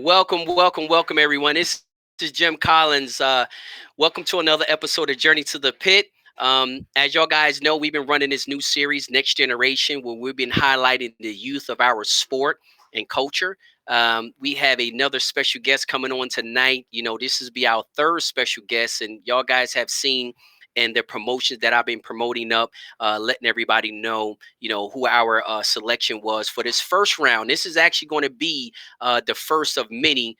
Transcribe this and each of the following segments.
Welcome, everyone. This is Jim Collins. Welcome to another episode of Journey to the Pit. As y'all guys know, we've been running this new series, Next Generation, where we've been highlighting the youth of our sport and culture. We have another special guest coming on tonight. This is be our third special guest, and y'all guys have seen and the promotions that I've been promoting up, letting everybody know, who our selection was for this first round. This is actually going to be the first of many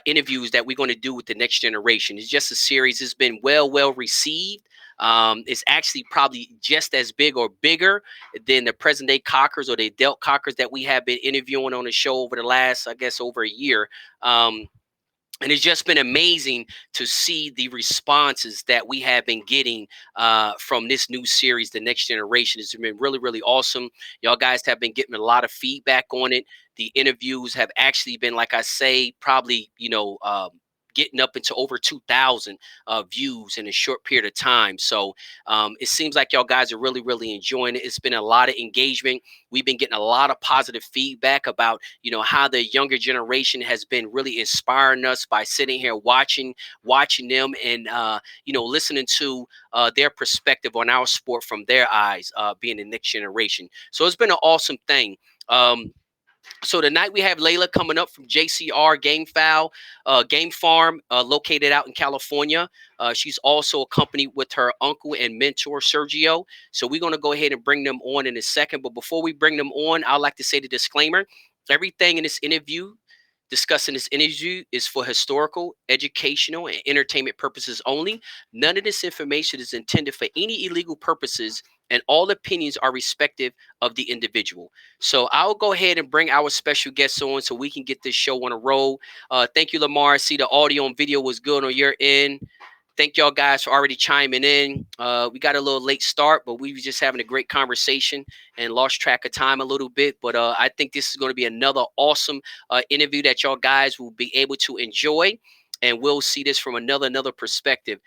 interviews that we're going to do with the next generation. It's just a series. It's been well received. It's actually probably just as big or bigger than the present day Cockers or the adult Cockers that we have been interviewing on the show over the last, I guess, over a year. And it's just been amazing to see the responses that we have been getting from this new series, The Next Generation. It's been really awesome. Y'all guys have been getting a lot of feedback on it. The interviews have actually been, like I say, probably, getting up into over 2,000 views in a short period of time. So it seems like y'all guys are really enjoying it. It's been a lot of engagement. We've been getting a lot of positive feedback about, how the younger generation has been really inspiring us by sitting here watching them and, listening to their perspective on our sport from their eyes, being the next generation. So it's been an awesome thing. So tonight we have Layla coming up from JCR Game Farm, located out in California. She's also accompanied with her uncle and mentor, Sergio. So we're going to go ahead and bring them on in a second. But before we bring them on, I'd like to say the disclaimer. Everything in this interview, discussing this interview, is for historical, educational, and entertainment purposes only. None of this information is intended for any illegal purposes, and all opinions are respective of the individual. So I'll go ahead and bring our special guests on so we can get this show on a roll. Thank you, Lamar. I see the audio and video was good on your end. Thank y'all guys for already chiming in. We got a little late start, but we were just having a great conversation and lost track of time a little bit. But I think this is going to be another awesome interview that y'all guys will be able to enjoy, and we'll see this from another perspective.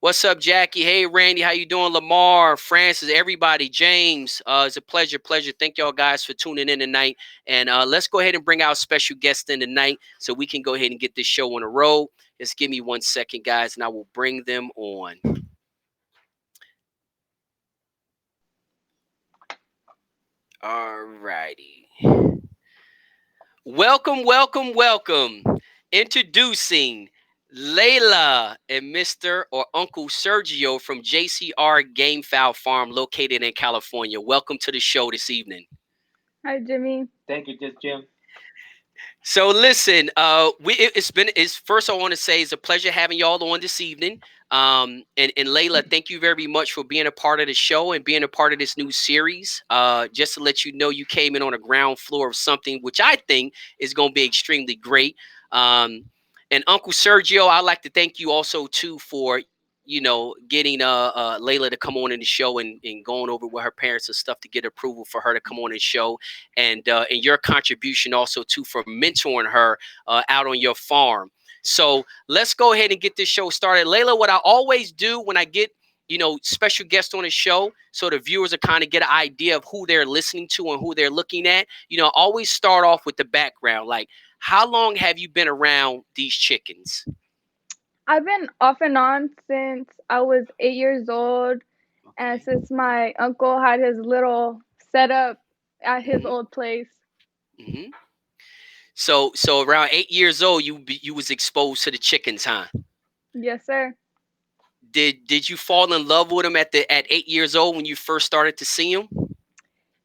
What's up, Jackie? Hey, Randy, how you doing? Lamar, Francis, everybody, James. It's a pleasure. Thank y'all guys for tuning in tonight. And let's go ahead and bring our special guest in tonight so we can go ahead and get this show on the road. Just give me 1 second, guys, and I will bring them on. All righty. Welcome. Introducing Layla and Mr. or Uncle Sergio from JCR Gamefowl Farm located in California. Welcome to the show this evening. Hi, Jimmy. Thank you, Jim. So listen, it's first I want to say it's a pleasure having y'all on this evening. And Layla, thank you very much for being a part of the show and being a part of this new series. Just to let you know, you came in on the ground floor of something which I think is going to be extremely great. And Uncle Sergio, I'd like to thank you also too for getting Layla to come on in the show and going over with her parents and stuff to get approval for her to come on and show, and your contribution also too for mentoring her out on your farm. So let's go ahead and get this show started. Layla, what I always do when I get special guests on the show, so the viewers will kind of get an idea of who they're listening to and who they're looking at. Always start off with the background, like how long have you been around these chickens? I've been off and on since I was 8 years old, and since my uncle had his little setup at his old place. Mm-hmm. So around 8 years old, you was exposed to the chickens, huh? Yes, sir. Did you fall in love with them at 8 years old when you first started to see them?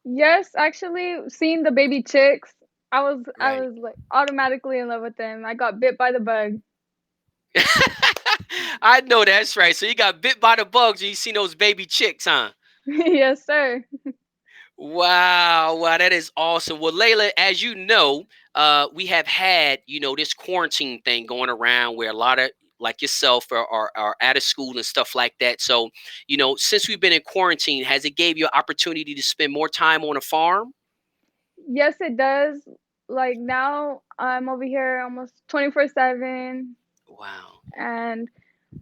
Yes, actually, seeing the baby chicks, I Right. was like automatically in love with them. I got bit by the bug. I know that's right. So you got bit by the bugs and you seen those baby chicks, huh? Yes, sir. Wow, that is awesome. Well, Layla, as you know, we have had, this quarantine thing going around where a lot of like yourself are out of school and stuff like that. So, since we've been in quarantine, has it gave you an opportunity to spend more time on a farm? Yes, it does. Like now, I'm over here almost 24/7, Wow. and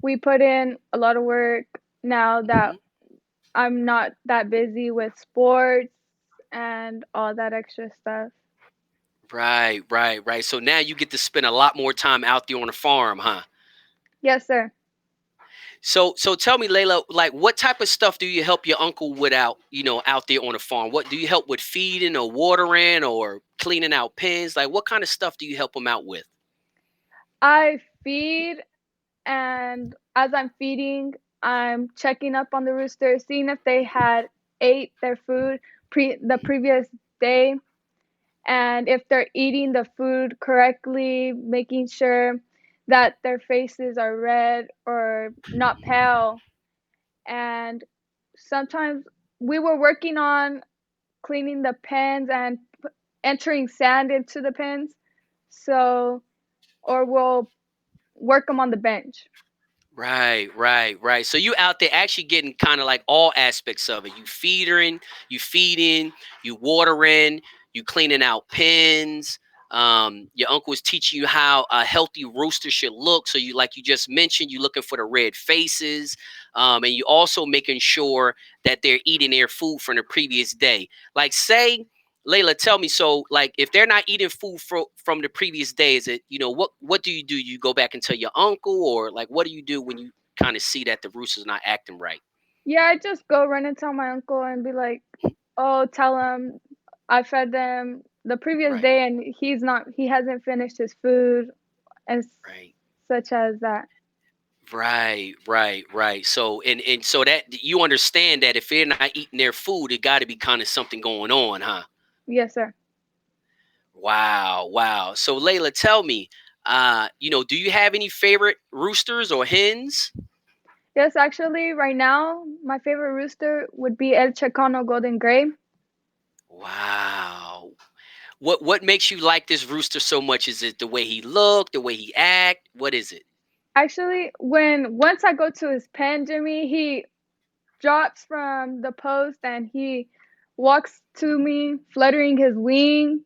we put in a lot of work now that Hmm. I'm not that busy with sports and all that extra stuff. Right, right, right. So now you get to spend a lot more time out there on the farm, huh? Yes, sir. So tell me, Layla, like what type of stuff do you help your uncle with out there on the farm? What do you help with feeding or watering or cleaning out pens? Like what kind of stuff do you help him out with? I feed, and as I'm feeding, I'm checking up on the rooster, seeing if they had ate their food the previous day, and if they're eating the food correctly, making sure that their faces are red or not pale. And sometimes we were working on cleaning the pens and entering sand into the pens. So, or we'll work them on the bench. Right, right, right. So you out there actually getting kind of like all aspects of it. You watering, you cleaning out pens. Your uncle is teaching you how a healthy rooster should look. So you, like you just mentioned, you looking for the red faces, and you also making sure that they're eating their food from the previous day. Like say, Layla, tell me. So, like, if they're not eating food from the previous day, is it what do? You go back and tell your uncle, or like what do you do when you kind of see that the rooster's not acting right? Yeah, I just go run and tell my uncle and be like, "Oh, tell him I fed them the previous Right, day and he hasn't finished his food," and right, such as that. right, right, right. So so that you understand that if they're not eating their food, it got to be kind of something going on, huh? Yes, sir. Wow, wow. So Layla, tell me, do you have any favorite roosters or hens? Yes, actually, right now my favorite rooster would be El Chicano Golden Gray. Wow. What makes you like this rooster so much? Is it the way he look, the way he act? What is it? Actually, when once I go to his pen, Jimmy, he drops from the post and he walks to me, fluttering his wing,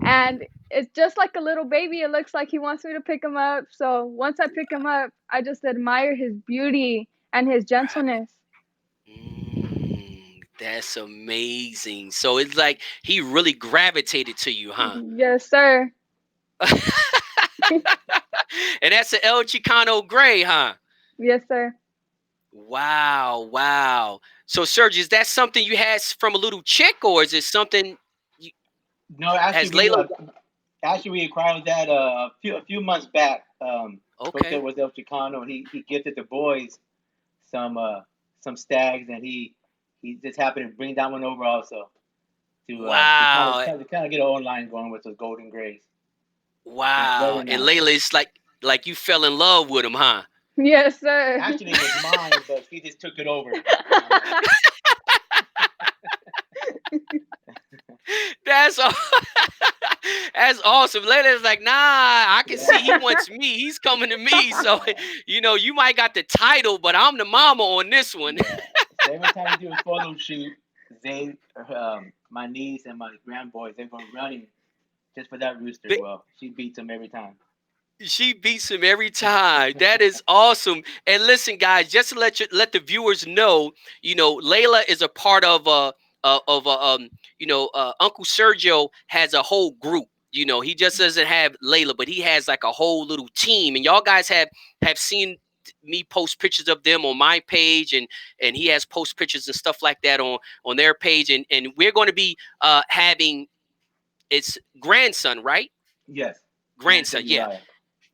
and it's just like a little baby. It looks like he wants me to pick him up. So once I pick him up, I just admire his beauty and his gentleness. That's amazing. So it's like he really gravitated to you, huh? Yes, sir. And that's an El Chicano Gray, huh? Yes, sir. Wow, wow. So Serge, is that something you had from a little chick, or is it something you, No, actually, has Layla? we acquired that a few months back. Spoke there Okay. with El Chicano. He gifted the boys some uh, some stags, and he just happened to bring that one over also to kind of Wow, get an own line going with those golden grays. It's wow. very And nice. Layla is like you fell in love with him, huh? Yes, sir. Actually, it was mine, but she just took it over. Um, That's that's awesome. Layla's like, nah, I can see he yeah, wants me. He's coming to me. So, you might got the title, but I'm the mama on this one. yeah. So every time we do a photo shoot, my niece and my grandboys, they go running just for that rooster. Well, she beats them every time. She beats him every time. That is awesome. And listen, guys, just to let the viewers know, Layla is a part of Uncle Sergio has a whole group. He just doesn't have Layla, but he has like a whole little team. And y'all guys have seen me post pictures of them on my page, and he has post pictures and stuff like that on their page. And we're going to be having its grandson, right? Yes, Grandson, grandson yeah. Uriah.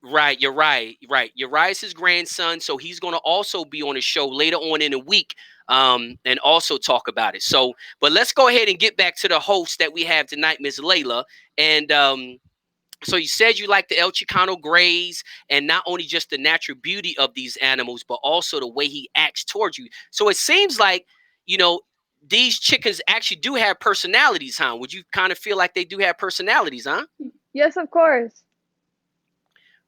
Right, you're right, right. Uriah's his grandson, so he's going to also be on the show later on in the week, and also talk about it. So, but let's go ahead and get back to the host that we have tonight, Miss Layla. And so you said you like the El Chicano Grays, and not only just the natural beauty of these animals, but also the way he acts towards you. So it seems like you know these chickens actually do have personalities, huh? Would you kind of feel like they do have personalities, huh? Yes, of course.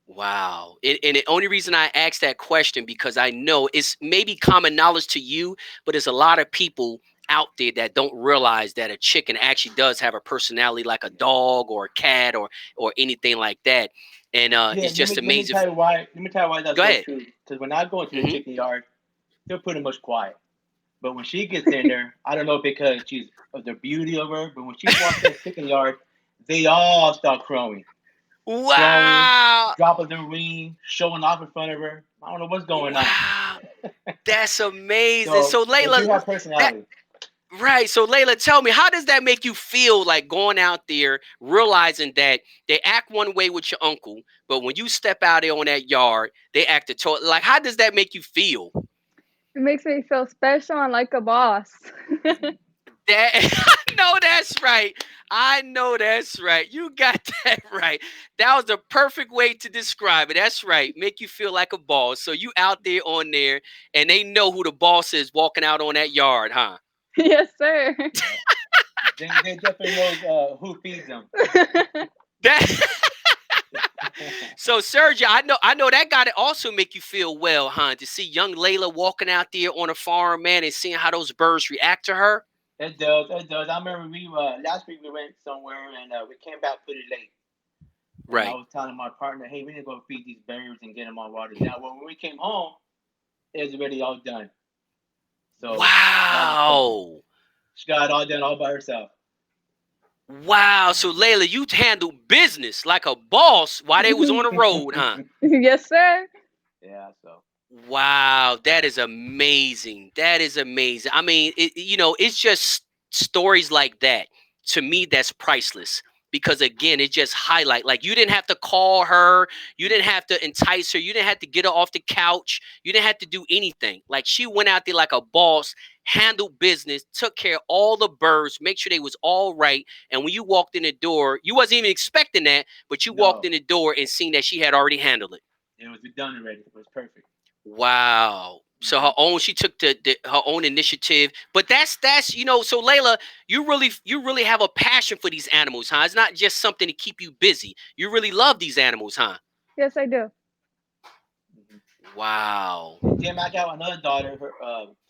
Wow. And the only reason I asked that question because I know it's maybe common knowledge to you, but there's a lot of people out there that don't realize that a chicken actually does have a personality like a dog or a cat or anything like that. And Yeah, it's just let me amazing. tell you why. Let me tell you why that's Go so ahead. true. Because when I go into the Hmm. chicken yard, they're pretty much quiet. But when she gets in there, I don't know because she's of the beauty of her. But when she walks in the chicken yard, they all start crowing, Wow. dropping their ring, showing off in front of her. I don't know what's going on. Wow. That's amazing. So So they do Layla, have that personality. right. So Layla, tell me, how does that make you feel like going out there, realizing that they act one way with your uncle, but when you step out there on that yard, they act a total like how does that make you feel? It makes me feel special and like a boss. That I know that's right. I know that's right. You got that right. That was the perfect way to describe it. That's right. Make you feel like a boss. So you out there on there and they know who the boss is walking out on that yard, huh? Yes, sir. Yeah. They definitely knows who feeds them. That so Sergio, I know that got to also make you feel well, huh? To see young Layla walking out there on a farm, man, and seeing how those birds react to her. It does. It does. I remember we last week we went somewhere and we came back pretty late. And I Right. was telling my partner, "Hey, we need to go feed these birds and get them on water." Now, when we came home, it was already all done. So that was perfect. Wow. She got it all done all by herself. Wow. So Layla, you handled business like a boss while they was on the road, huh? Yes, sir. Yeah. So Wow, that is amazing. That is amazing. I mean, it's just stories like that. To me, that's priceless because again, it just highlight like you didn't have to call her, you didn't have to entice her, you didn't have to get her off the couch, you didn't have to do anything. Like she went out there like a boss, handled business, took care of all the birds, make sure they was all right. And when you walked in the door, you wasn't even expecting that, but you walked no, in the door and seen that she had already handled it. it was done already. It was perfect. Wow. So Hmm. she took her own initiative. But that's so Layla, you really have a passion for these animals, huh? It's not just something to keep you busy. You really love these animals, huh? Yes, I do. Hmm. Wow. And Jim, I got another daughter, her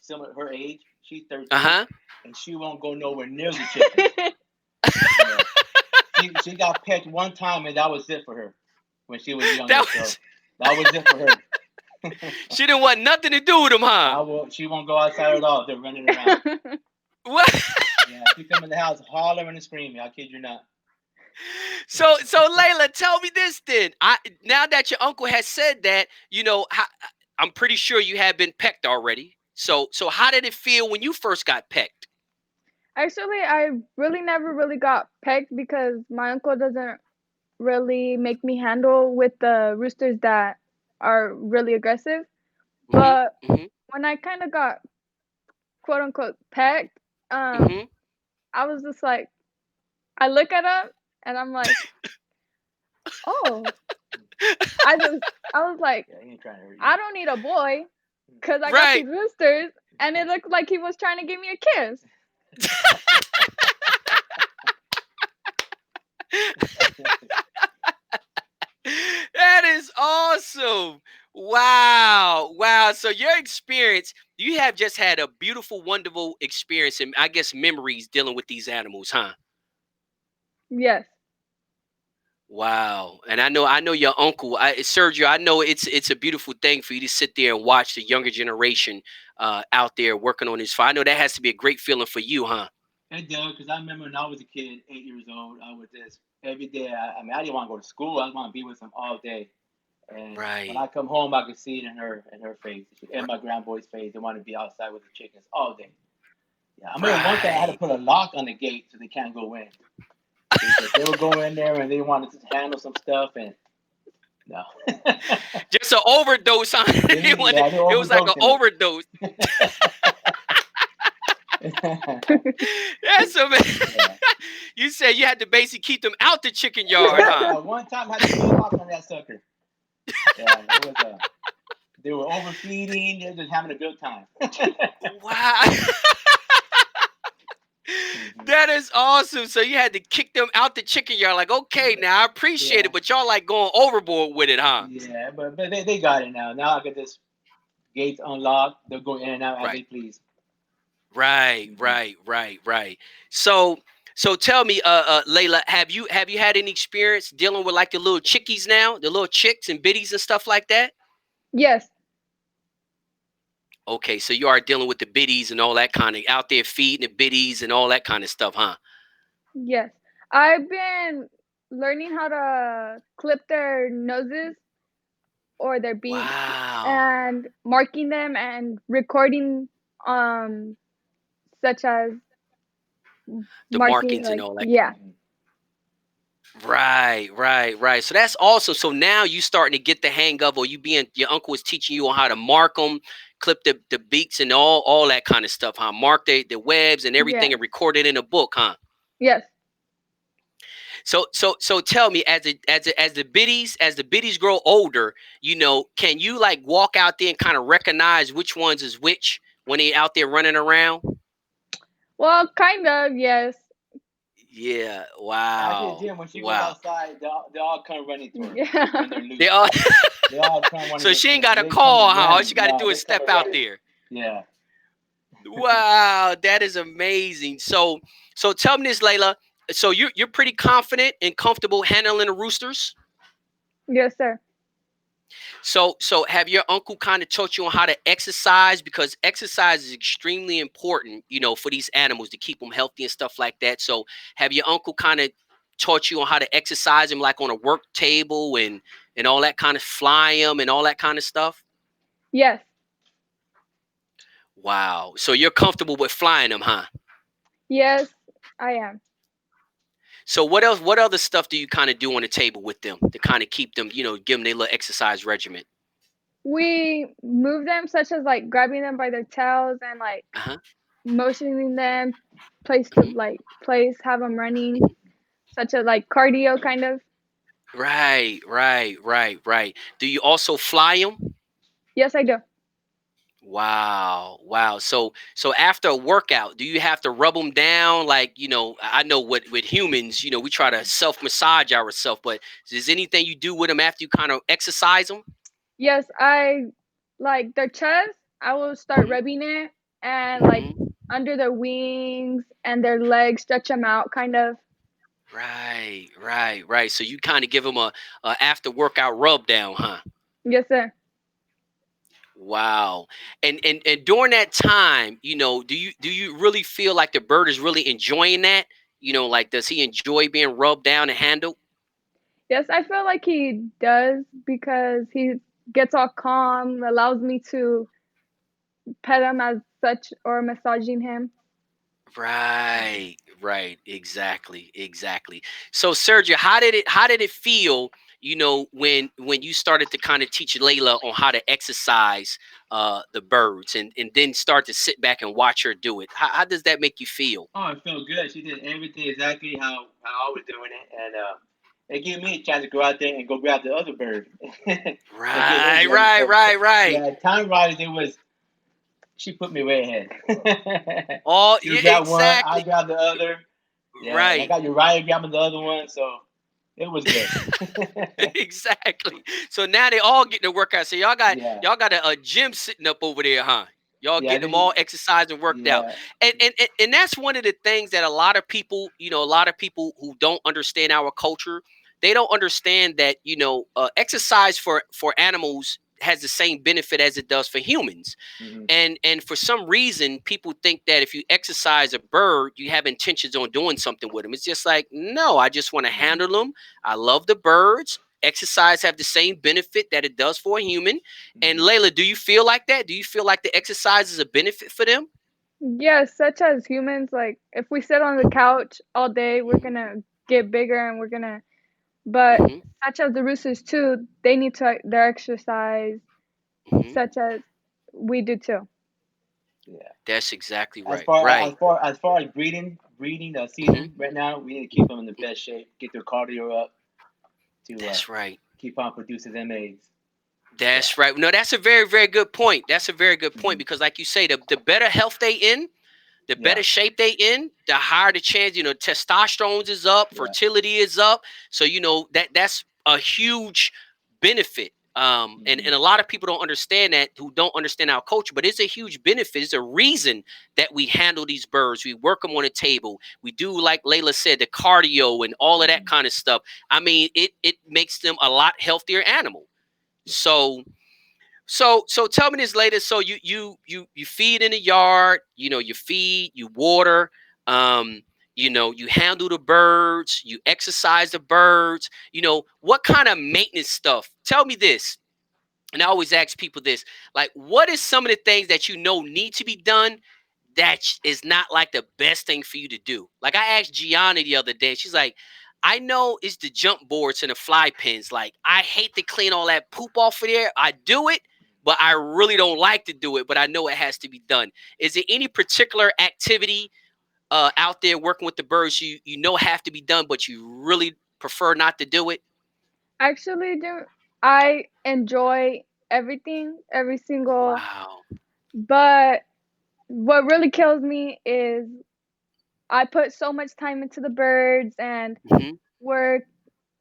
similar her age. She's 13, Uh-huh. and she won't go nowhere near the chickens. Yeah, she got pecked one time, and that was it for her when she was That younger. So was that was it for her. she didn't want nothing to do with them, huh? I will. She won't go outside at all. They're running around. What? Yeah, she come in the house hollering and screaming. I kid you not. So Layla, tell me this then. Now that your uncle has said that, I'm pretty sure you have been pecked already. So how did it feel when you first got pecked? Actually, I really never really got pecked because my uncle doesn't really make me handle with the roosters that are really aggressive. Mm-hmm. But Mm-hmm. when I kind of got quote unquote pecked, Mm-hmm. I was just like, I look at him and I'm like, oh, I just, I was like, Yeah, he ain't trying to hurt you. I don't need a boy because I got Right. these roosters, and it looked like he was trying to give me a kiss. That is awesome. Wow. Wow. So your experience, you have just had a beautiful, wonderful experience and I guess memories dealing with these animals, huh? Yes, Wow. And I know your uncle, Sergio, I know it's a beautiful thing for you to sit there and watch the younger generation out there working on this farm. I know that has to be a great feeling for you, huh? It does, because I remember when I was a kid, 8 years old, I would just every day. I mean, I didn't want to go to school. I just want to be with them all day. And when Right. I come home, I could see it in her face, and my grandboy's face. They want to be outside with the chickens all day. Yeah, I remember one time I had to Right. put a lock on the gate so they can't go in because they would go in there and they wanted to handle some stuff and no. Just an overdose on it. Yeah, they're It was like an overdosing overdose. it. That's amazing. Yeah. You said you had to basically keep them out the chicken yard, Yeah, huh? at one time I had to put a lock on that sucker. Yeah, it was they were overfeeding. They were just having a good time. Wow. Hmm. That is awesome. So you had to kick them out the chicken yard. Like, okay, now I appreciate Yeah, it, but y'all like going overboard with it, huh? yeah, but they got it now. Now I got this gates unlocked. They'll go in and out as Right. they please. Right, Hmm. right, right, right. So so tell me, Layla, have you had any experience dealing with like the little chickies now, the little chicks and biddies and stuff like that? yes, Okay, so you are dealing with the biddies and all that kind of out there feeding the biddies and all that kind of stuff, huh? yes. I've been learning how to clip their noses or their beaks Wow. and marking them and recording um such as The marking markings and like all that. yeah. Mhm. Right, right, right. So that's awesome. So now you starting to get the hang of, or you being your uncle is teaching you on how to mark them, clip the beaks and all that kind of stuff, huh? Mark the webs and everything Yes. and record it in a book, huh? Yes. So tell me, as the biddies grow older, can you like walk out there and kind of recognize which ones is which when they out there running around? Well, kind of, yes. Yeah. Actually, Wow. Jim, when she goes Wow. outside, they all come running to her when they're Yeah. They loose. all. They all come want to So get she to ain't her. got So a they coming call, huh? All she running. got to No, do they is step coming out running. there. Yeah. Wow, that is amazing. So tell me this, Layla. So you're pretty confident and comfortable handling the roosters. Yes, sir. So have your uncle kind of taught you on how to exercise, because exercise is extremely important, for these animals to keep them healthy and stuff like that. So have your uncle kind of taught you on how to exercise them, like on a work table and all that kind of fly them and all that kind of stuff? Yes. Wow. So you're comfortable with flying them, huh? Yes, I am. So what else? What other stuff do you kind of do on the table with them to kind of keep them, give them their little exercise regimen? We move them such as like grabbing them by their tails and like Uh huh. motioning them place to like place, have them running, such as like cardio kind of. Right, right, right, right. Do you also fly them? Yes, I do. Wow, wow. So after a workout, do you have to rub them down? Like, I know what with humans, we try to self massage ourselves, but is anything you do with them after you kind of exercise them? Yes, I like their chest. I will start Hmm. rubbing it and like Hmm. under their wings and their legs, stretch them out kind of. Right, right, right. So you kind of give them a after workout rub down, huh? Yes, sir. Wow. And during that time, do you really feel like the bird is really enjoying that? Like does he enjoy being rubbed down and handled? Yes, I feel like he does because he gets all calm, allows me to pet him as such or massaging him. Right, right, exactly, exactly. So Sergio, how did it feel, when you started to kind of teach Layla on how to exercise the birds and then start to sit back and watch her do it? How does that make you feel? Oh, it felt good. She did everything exactly how I was doing it, and it gave me a chance to go out there and go grab the other bird and get him Right, ready right, for. right, right. Yeah, time wise, it was. She put me way ahead. Oh, You yeah, grab one, I exactly. grab the other. Yeah, and I Right. got Uriah grabbing the other one, so it was good. Exactly. So now they all getting to work out. So y'all got Yeah, y'all got a gym sitting up over there, huh? Y'all yeah, getting them all they, exercised and worked out. yeah. And that's one of the things that a lot of people who don't understand our culture, they don't understand that, exercise for animals has the same benefit as it does for humans. Hmm. And for some reason people think that if you exercise a bird you have intentions on doing something with them. It's just like, no, I just want to handle them. I love the birds. Exercise have the same benefit that it does for a human. And Hmm. Layla, do you feel like that? Do you feel like the exercise is a benefit for them? Yes, such as humans, like if we sit on the couch all day, we're Hmm. gonna get bigger and we're gonna, but Hmm. such as the roosters too, they need to their exercise, Hmm. such as we do too. Yeah. That's exactly As right. far as Right. far as far as breeding Hmm. season right now, we need to keep them in the best shape, get their cardio up to That's right. keep on producing them eggs. Yeah. That's right. No, that's a very, very good point. That's a very good point Hmm. because, like you say, the better health they in, the Yeah. better shape they in, the higher the chance, testosterone is up, Yeah. fertility is up. So, that's a huge benefit. And Hmm. a lot of people don't understand that, who don't understand our culture, but it's a huge benefit. It's a reason that we handle these birds. We work them on a table. We do, like Layla said, the cardio and all of that Hmm. kind of stuff. I mean, it makes them a lot healthier animal. So tell me this later. So you feed in the yard, you feed, you water. Um, You handle the birds, you exercise the birds. What kind of maintenance stuff? Tell me this. And I always ask people this, like, what is some of the things that need to be done that is not like the best thing for you to do? Like, I asked Gianna the other day, she's like, I know it's the jump boards and the fly pins. Like, I hate to clean all that poop off of there. I do it, but I really don't like to do it, but I know it has to be done. Is there any particular activity out there working with the birds you have to be done, but you really prefer not to do it? Actually, do I enjoy everything, every single, Wow. but what really kills me is I put so much time into the birds and Hmm. we're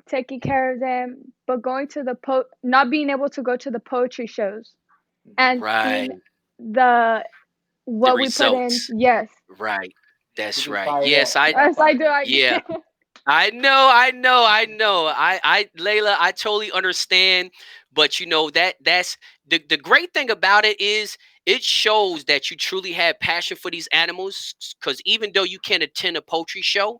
taking care of them, but not being able to go to the poetry shows and seeing Right. the The what we put in. results. Yes. Right. She That's gets right. fired Yes, up. She I got Yes, I fired do. up. I yeah. I know. Layla, I totally understand, but that's the great thing about it is it shows that you truly have passion for these animals. Because even though you can't attend a poultry show,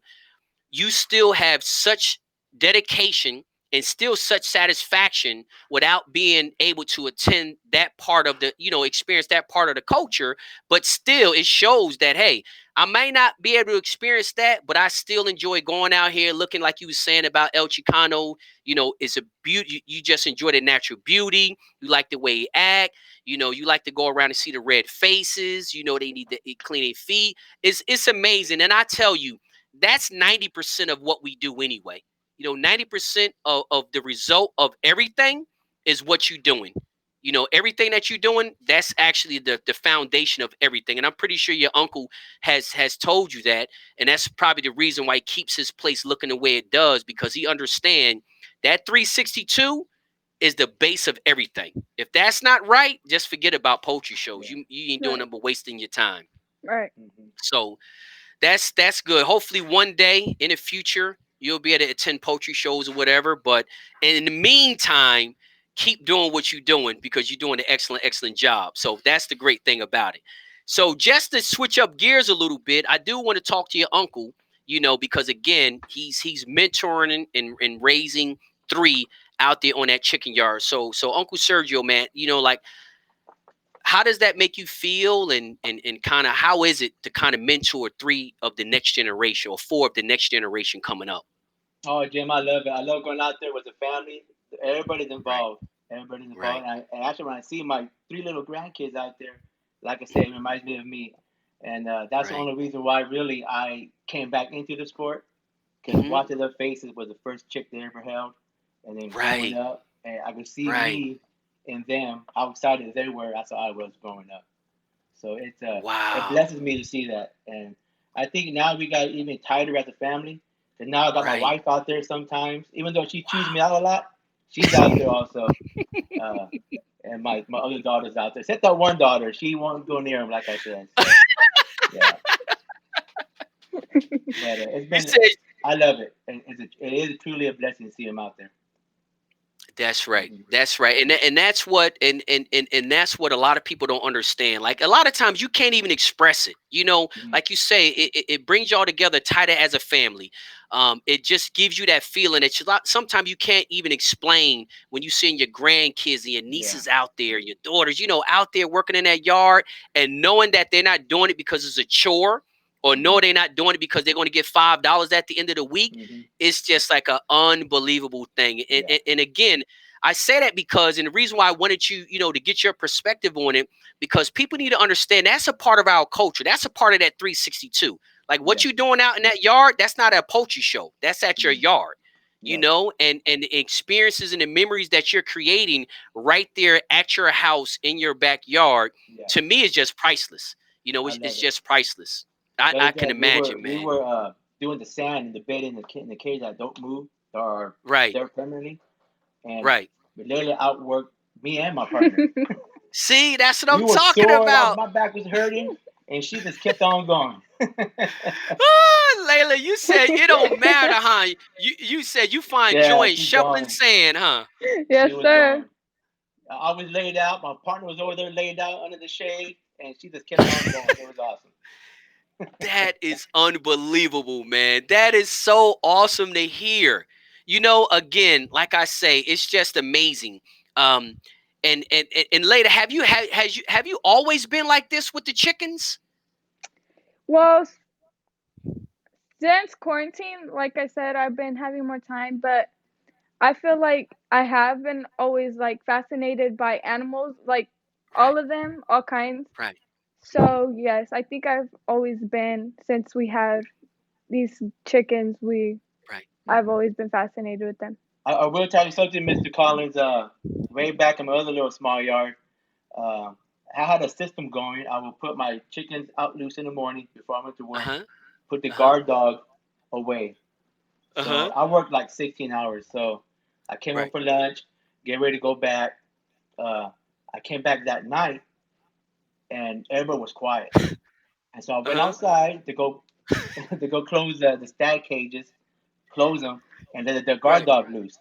you still have such dedication and still such satisfaction without being able to attend that part of the experience that part of the culture. But still, it shows that, hey, I may not be able to experience that, but I still enjoy going out here looking, like you was saying about El Chicano. It's a beauty. You just enjoy the natural beauty. You like the way he act. You like to go around and see the red faces. They need to clean their feet. It's amazing. And I tell you, that's 90% of what we do anyway. 90% of the result of everything is what you're doing. Everything that you're doing, that's actually the foundation of everything. And I'm pretty sure your uncle has told you that. And that's probably the reason why he keeps his place looking the way it does, because he understands that 362 is the base of everything. If that's not right, just forget about poultry shows. Yeah. You ain't doing Right. them but wasting your time. Right. Hmm. So that's good. Hopefully, one day in the future, you'll be able to attend poultry shows or whatever. But in the meantime, keep doing what you're doing, because you're doing an excellent job. So that's the great thing about it. So just to switch up gears a little bit, I do want to talk to your uncle. Because again, he's mentoring and raising three out there on that chicken yard. So Uncle Sergio, man, like, how does that make you feel, and kind of how is it to kind of mentor three of the next generation, or four of the next generation coming up? Oh, Jim, I love it. I love going out there with the family. Everybody's Right. involved. Everybody's involved. Right. And actually, when I see my three little grandkids out there, like I said, it reminds me of me. And that's the Right. only reason why really I came back into the sport, because Hmm. watching their faces was the first chick they ever held. And then growing Right. up, and I could see Right. me in them, how excited they were. That's how I was growing up. So it Wow. blesses me to see that. And I think now we got even tighter as a family. And now I got my Right. wife out there sometimes, even though she chews me Wow. out a lot. She's out there also. Uh, and my other daughter's out there. Except that one daughter, she won't go near him, like I said. So yeah, but it's You been, said. I love it. And it is truly a blessing to see him out there. That's right. Hmm. That's right. And that's what and that's what a lot of people don't understand. Like, a lot of times you can't even express it. Hmm. Like you say, it brings y'all together tighter as a family. It just gives you that feeling that sometimes you can't even explain when you seeing your grandkids and your Yeah. nieces out there, your daughters, out there working in that yard, and knowing that they're not doing it because it's a chore, or Hmm. know they're not doing it because they're going to get $5 at the end of the week. Hmm. It's just like an unbelievable thing. And, Yeah. and, and again, I say that because, and the reason why I wanted you, to get your perspective on it, because people need to understand that's a part of our culture. That's a part of that 362. Like, what Yes. you're doing out in that yard, that's not a poultry show. That's at your Hmm. yard, Yes. and the experiences and the memories that you're creating right there at your house in your backyard, Yes. to me, is just priceless. I It's love it. just priceless. I Like can that, imagine, we man. were doing the sand and the bed in the cage that don't move, that are Right, there permanently, and right. Layla outworked me and my partner. See, that's what We I'm were talking sore, about. my back was hurting, and she just kept on going. Layla, you said it don't matter, huh? You said you find Yeah, joy in she's shoveling gone. sand, huh? She Yes, was sir. gone. I was laid out. My partner was over there laid out under the shade, and she just kept on going. It was awesome. That is unbelievable, man. That is so awesome to hear. You know, again, like I say, it's just amazing. Um, and later, have you always been like this with the chickens? Well, since quarantine, like I said, I've been having more time, but I feel like I have been always like fascinated by animals, like Right, all of them, all kinds. right, So yes, I think I've always been since we had these chickens. We right. I've always been fascinated with them. I will tell you something, Mr. Collins. Way back in my other little small yard, uh, I had a system going. I would put my chickens out loose in the morning before I went to Uh work. huh. Put the Uh huh. guard dog away. Uh So huh. I worked like 16 hours. So I came home Right. for lunch, get ready to go back. Uh, I came back that night, and everybody was quiet. And so I Uh went huh. outside to go to go close the stag cages, close them, and let the guard Right. dog loose.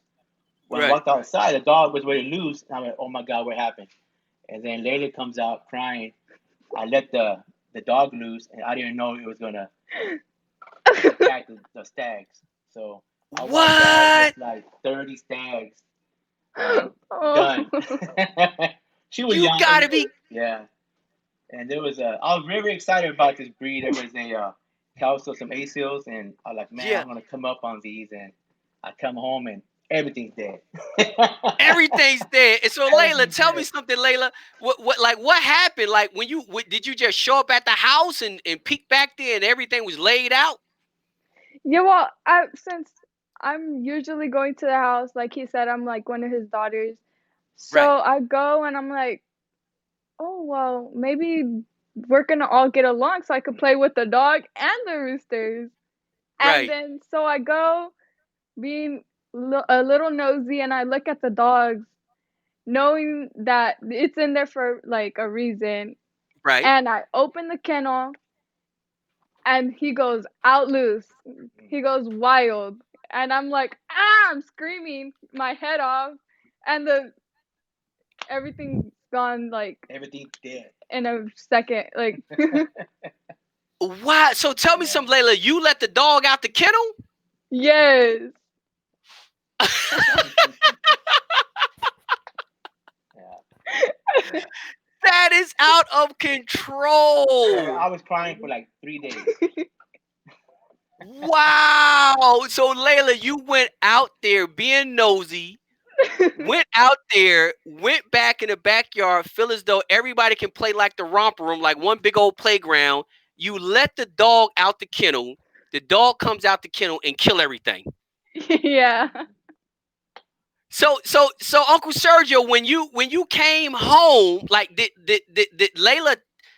When I Right. walked outside, the dog was ready to loose, and I went, "Oh my God, what happened?" And then Layla comes out crying. I let the dog loose, and I didn't know it was gonna attack the stags. So I walked out with What? like 30 stags. Um, Oh. done. She was You young, gotta be. yeah. And there was a. I was very excited about this breed. There was a Kelso, some ASILs, and I was like, man, Yeah. I'm gonna come up on these, and I come home and everything's dead. Everything's dead. And so, Layla, Everything's tell me dead. something, Layla. What happened? Like when did you just show up at the house and peek back there and everything was laid out? Yeah, well, since I'm usually going to the house, like he said, I'm like one of his daughters. So Right. I go and I'm like, oh well, maybe we're gonna all get along, so I could play with the dog and the roosters. And Right. then so I go, being a little nosy, and I look at the dogs, knowing that it's in there for like a reason. Right. And I open the kennel, and he goes out loose. He goes wild, and I'm like, ah! I'm screaming my head off, and the everything's gone like Everything's dead. in a second. Like, Wow. So tell me Yeah. something, Layla. You let the dog out the kennel? yes. Yeah. That is out of control. I was crying for like 3 days. Wow. So Layla, you went out there being nosy, went out there, went back in the backyard, feel as though everybody can play like the romper room, like one big old playground. You let the dog out the kennel. The dog comes out the kennel and kill everything. Yeah. So Uncle Sergio, when you came home, like did Layla,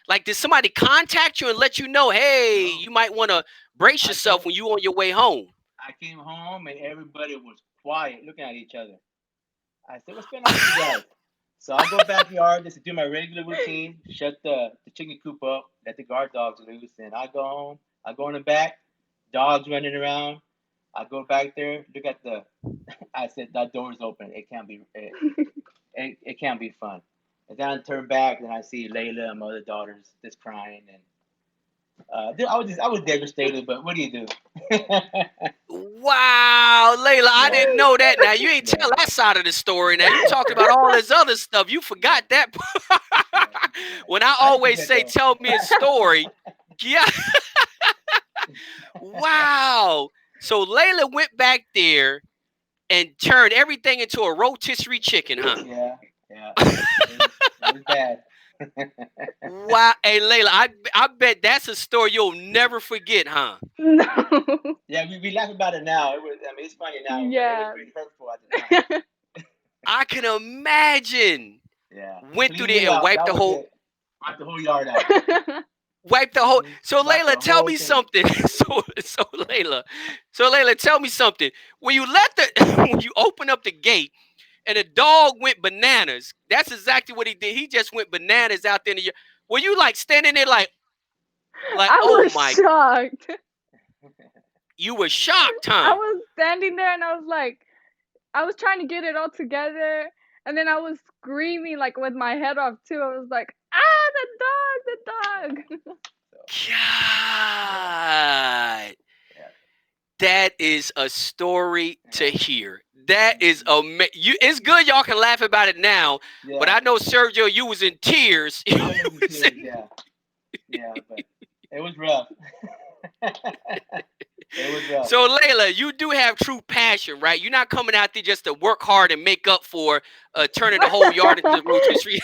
like did somebody contact you and let you know, hey, No, you might want to brace I yourself told. when you on your way home? I came home and everybody was quiet, looking at each other. I said, "What's going on with you guys?" So I go backyard just to do my regular routine, shut the chicken coop up, let the guard dogs loose, and I go home. I go in the back, dogs running around. I go back there, look at the. I said that door's open. It can't be fun. And then I turn back and I see Layla and my other daughters just crying, and I was devastated. But what do you do? Wow, Layla, I Yeah, didn't know that. Now you ain't yeah, tell that side of the story. Now you talked about all this other stuff. You forgot that. yeah, When I I didn't always forget say, though. "Tell me a story," yeah. Wow. So Layla went back there and turned everything into a rotisserie chicken, huh? Yeah, yeah, it was bad. Wow. Hey, Layla, I bet that's a story you'll never forget, huh? No. Yeah, we laugh about it now. It was, I mean, it's funny now, but it was Yeah. pretty hurtful at the time. I can imagine. Yeah, Went through clean me there and out. wiped That the was whole it. Wipe the whole yard out. So Wipe Layla, the tell whole me thing. something. So Layla, tell me something. When you let the when you open up the gate and the dog went bananas, that's exactly what he did. He just went bananas out there in the yard. Were you like standing there like I oh was my, shocked. you were shocked, I huh? was standing there and I was like, I was trying to get it all together. And then I was screaming like with my head off too. I was like, ah, the dog, the dog. So That is a story to Yeah. hear. That is Mhm. It's good y'all can laugh about it now, but Yeah. I know Sergio, you was in tears. You I was in was tears. in- Yeah. Yeah, but it was rough. It was rough. So Layla, you do have true passion, right? You're not coming out there just to work hard and make up for turning the whole yard into rotisserie.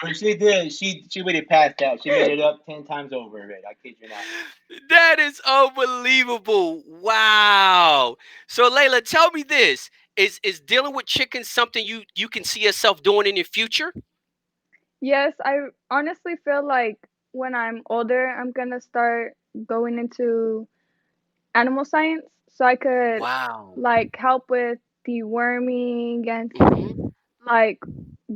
Well, she did. She really passed that. She made it up 10 times over already. I kid you not. That is unbelievable. Wow. So Layla, tell me this. Is dealing with chickens something you can see yourself doing in the future? Yes, I honestly feel like when I'm older, I'm gonna start going into animal science so I could Wow. like help with deworming and Hmm. like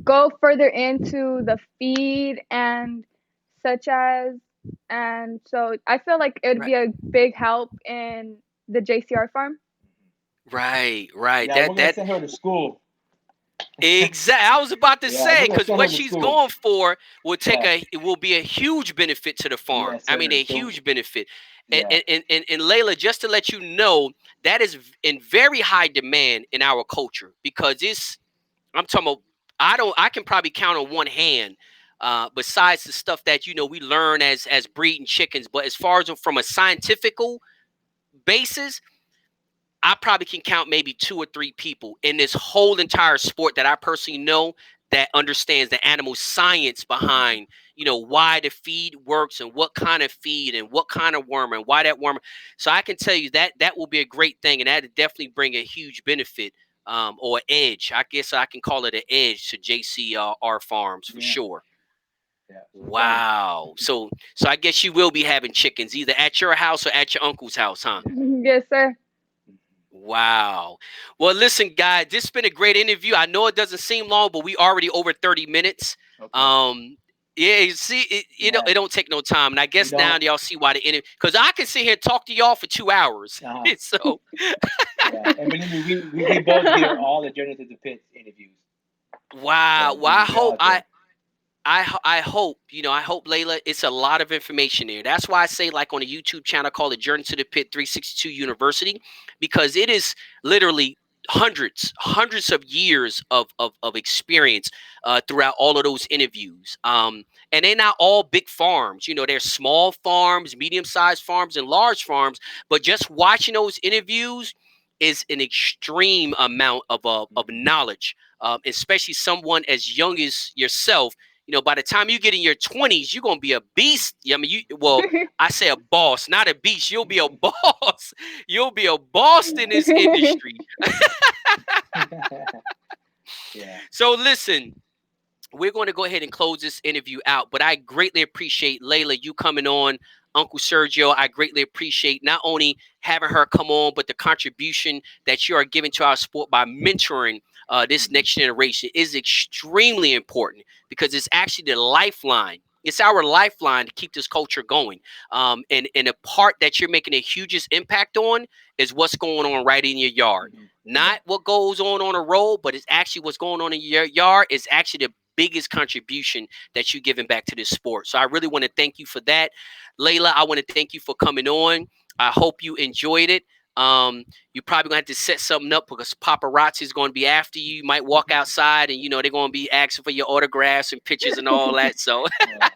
go further into the feed and such as, and so I feel like it would Right. be a big help in the JCR farm. Right, right. Yeah, we're gonna send her to school. Exactly. I was about to Yeah, say we're gonna because send her what to she's school. going for Yeah. it will be a huge benefit to the farm. Yes, I mean, sir. a So huge benefit. And yeah. and Layla, just to let you know, that is in very high demand in our culture because I'm talking about. I can probably count on one hand. Besides the stuff that we learn as breeding chickens, but as far as from a scientific basis, I probably can count maybe two or three people in this whole entire sport that I personally know that understands the animal science Mhm. behind, why the feed works and what kind of feed and what kind of worm and why that worm. So I can tell you that that will be a great thing and that would definitely bring a huge benefit or edge. I guess I can call it an edge to JCR farms for Yeah. sure. Yeah. So we're trying to. Wow. So I guess you will be having chickens either at your house or at your uncle's house, huh? Yeah. Yes, sir. Mhm. Wow. Well, listen, guys, this has been a great interview. I know it doesn't seem long, but we already over 30 minutes. Okay. Um, yeah, you see, Yeah. it don't take no time. And I We guess now don't. y'all see why the interview, because I can sit here and talk to y'all for 2 hours. Uh-huh. So, Yeah. And believe me, we both hear all the Journey to the Pits interviews. wow. So Well, I we're hope out there. I hope, I hope, Layla, it's a lot of information there. That's why I say, like, on a YouTube channel called the Journey to the Pit 362 University, because it is literally hundreds of years of experience throughout all of those interviews. And they're not all big farms. There's small farms, medium-sized farms, and large farms. But just watching those interviews is an extreme amount of Mhm. knowledge, especially someone as young as yourself. By the time you get in your 20s, you're gonna be a beast. I mean, I say a boss, not a beast. You'll be a boss. You'll be a boss in this industry. Yeah. So listen, we're going to go ahead and close this interview out. But I greatly appreciate Layla you coming on, Uncle Sergio. I greatly appreciate not only having her come on, but the contribution that you are giving to our sport by mentoring this Mhm. next generation is extremely important because it's actually the lifeline. It's our lifeline to keep this culture going. And a part that you're making the hugest impact on is what's going on right in your yard. Mhm. Yeah. Not what goes on a road, but it's actually what's going on in your yard is actually the biggest contribution that you're giving back to this sport. So I really want to thank you for that. Layla, I want to thank you for coming on. I hope you enjoyed it. You're probably gonna have to set something up because paparazzi is going to be after you. You might walk outside and they're going to be asking for your autographs and pictures and all that. So, Yeah.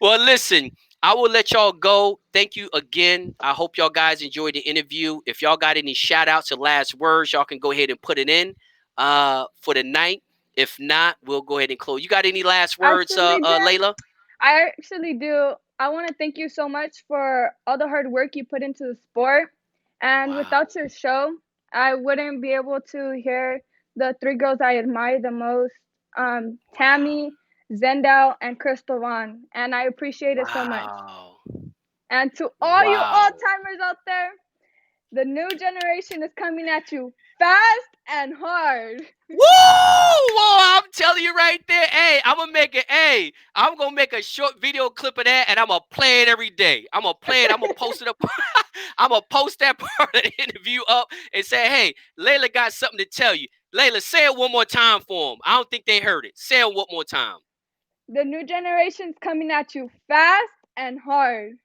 well, listen, I will let y'all go. Thank you again. I hope y'all guys enjoyed the interview. If y'all got any shout outs or last words, y'all can go ahead and put it in for the night. If not, we'll go ahead and close. You got any last words, Actually, Jim, Layla? I actually do. I want to thank you so much for all the hard work you put into the sport. And Wow. without your show, I wouldn't be able to hear the three girls I admire the most, Tammy, Zendao, and Crystal Vaughn. And I appreciate it so much. Wow. And to all you old Wow. timers out there, the new generation is coming at you fast and hard. Woo! Whoa, I'm telling you right there. Hey, I'm gonna make a short video clip of that and I'm gonna play it every day. I'm gonna play it, I'm gonna post it up. I'm gonna post that part of the interview up and say, hey, Layla got something to tell you. Layla, say it one more time for them. I don't think they heard it. Say it one more time. The new generation's coming at you fast and hard.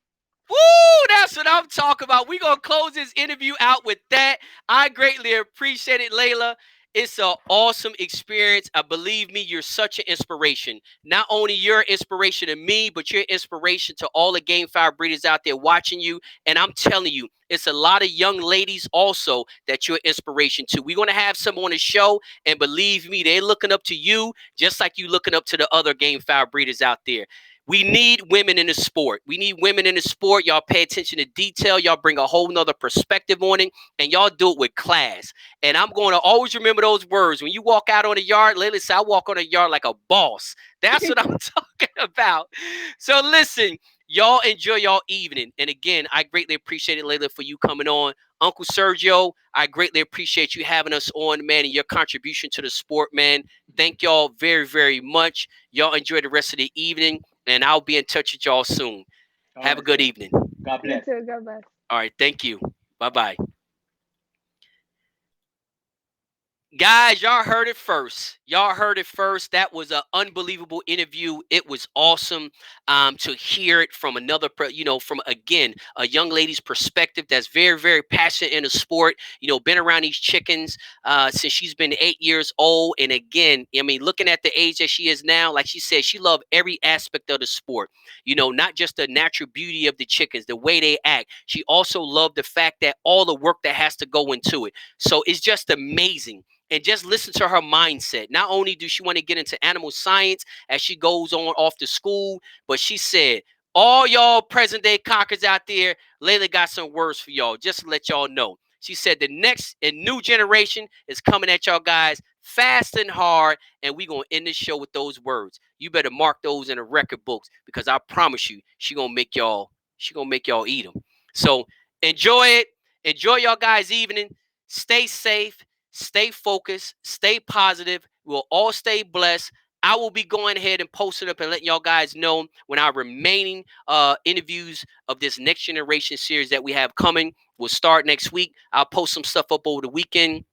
Woo! That's what I'm talking about. We're going to close this interview out with that. I greatly appreciate it, Layla. It's an awesome experience. I believe me, you're such an inspiration. Not only you're an inspiration to me, but you're an inspiration to all the gamefowl breeders out there watching you. And I'm telling you, it's a lot of young ladies also that you're inspiration to. We're going to have some on the show, and believe me, they're looking up to you just like you looking up to the other gamefowl breeders out there. We need women in the sport. We need women in the sport. Y'all pay attention to detail. Y'all bring a whole nother perspective on it, and y'all do it with class. And I'm going to always remember those words. When you walk out on the yard, Lily said, I walk on the yard like a boss. That's what I'm talking about. So listen, y'all enjoy y'all evening. And again, I greatly appreciate it, Layla, for you coming on. Uncle Sergio, I greatly appreciate you having us on, man, and your contribution to the sport, man. Thank y'all very, very much. Y'all enjoy the rest of the evening, and I'll be in touch with y'all soon. All Have a right, good sir. evening. God You bless. too. God bless. All right, thank you. Bye-bye. Guys, y'all heard it first. Y'all heard it first. That was an unbelievable interview. It was awesome to hear it from another, from again a young lady's perspective that's very, very passionate in the sport. Been around these chickens since she's been 8 years old. And again, I mean, looking at the age that she is now, like she said, she loved every aspect of the sport. Not just the natural beauty of the chickens, the way they act. She also loved the fact that all the work that has to go into it. So it's just amazing. And just listen to her mindset. Not only does she want to get into animal science as she goes on off to school, but she said, all y'all present day cockers out there, Layla got some words for y'all, just to let y'all know. She said the next and new generation is coming at y'all guys fast and hard, and we going to end this show with those words. You better mark those in the record books, because I promise you, she gonna make y'all eat them. So enjoy it. Enjoy y'all guys' evening. Stay safe. Stay focused, stay positive. We'll all stay blessed. I will be going ahead and posting up and letting y'all guys know when our remaining interviews of this next generation series that we have coming will start next week. I'll post some stuff up over the weekend.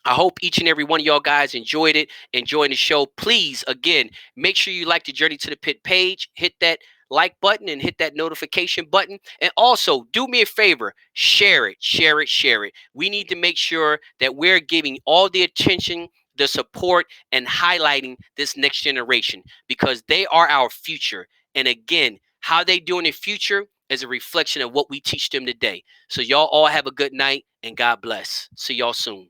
I hope each and every one of y'all guys enjoyed it, enjoying the show. Please, again, make sure you like the Journey to the Pit page. Hit that like button and hit that notification button. And also, do me a favor, share it, share it, share it. We need to make sure that we're giving all the attention, the support, and highlighting this next generation, because they are our future. And again, how they do in the future is a reflection of what we teach them today. So y'all all have a good night, and God bless. See y'all soon.